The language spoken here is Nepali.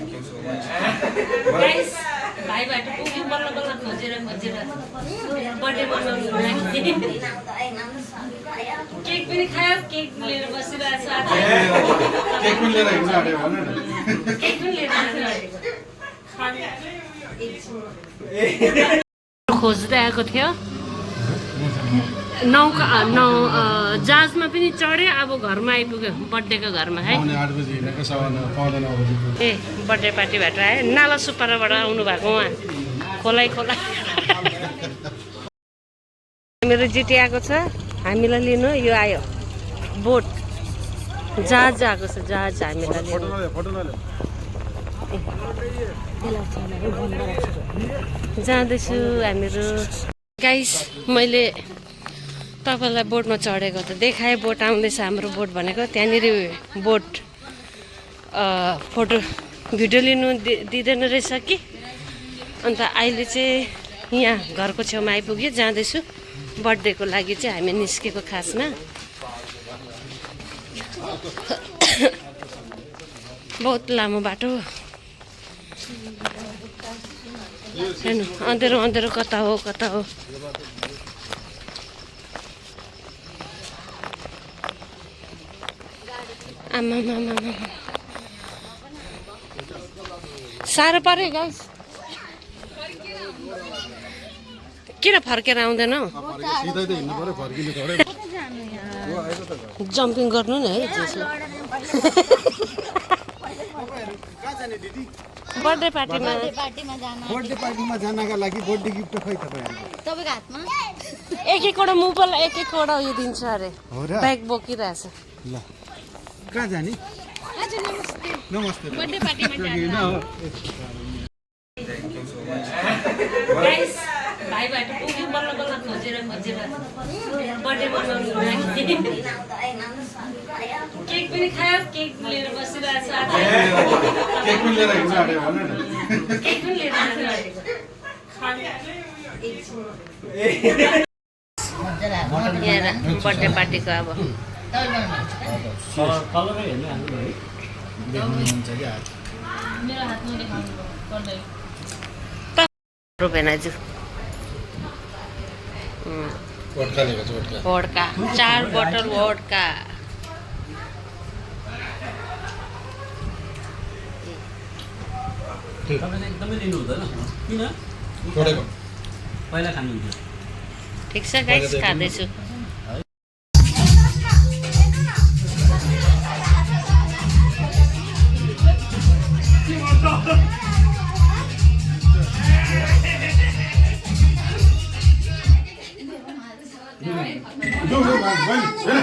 गाइस भाइबाट पुग्यो बल्ल बल्ल खोजेर बर्थडे मनाउनु लागि केक पनि खायो केक लिएर बसिरहेको छ आज केक पनि लिएर हिँड्नु आड्यो भन न केक पनि लिएर खोज्दै आएको थियो जहाजमा पनि चढ्यो अब घरमा आइपुग्यो बर्थडेको घरमा है ए बर्थडे पार्टीबाट आयो नाला सुपाराबाट आउनु भएको उहाँ खोलाइ मेरो जिटी आएको छ हामीलाई लिनु यो आयो बोट जहाज आएको छ जहाज हामीलाई लिनु जाँदैछु हामीहरू गाइस मैले तपाईँलाई बोटमा चढेको त देखाएँ बोट आउँदैछ हाम्रो बोट भनेको त्यहाँनिर बोट फोटो भिडियो लिनु दिँदैन रहेछ कि अन्त अहिले चाहिँ यहाँ घरको छेउमा आइपुग्यो जाँदैछु बर्थडेको लागि चाहिँ हामी निस्केको खासमा बहुत लामो बाटो हेर्नु अँधेरो अँधेरो कता हो आमा साह्रो पऱ्यो गाइस किन फर्केर आउँदैनौ जम्पिङ गर्नु नि है बर्थडे पार्टीमा जानका लागि बर्थडे गिफ्ट खै तपाईको हातमा एक-एकवटा मोबाइल एक-एकवटा उयो दिन्छ अरे ब्याग बोकिरहेछ ल कहाँ जाने नमस्ते बर्थडे पार्टीमा जानु गाइस भाइबाट पुग्यो बल्ल बल्ल खोजेर बर्थडे मनाउनु लागि केक पनि खायो केक लिएर बसिरहेछ आज केक पनि लिएर हिँड्नु आड्यो भन न केक पनि लिएर बर्थडे पार्टीको अब भेनाजु वोडका 4 बोतल वोडका एकदमै लिनु हुँदैन किन पहिला खानुहुन्छ ठिक छ गाइस खाँदैछु Go, man.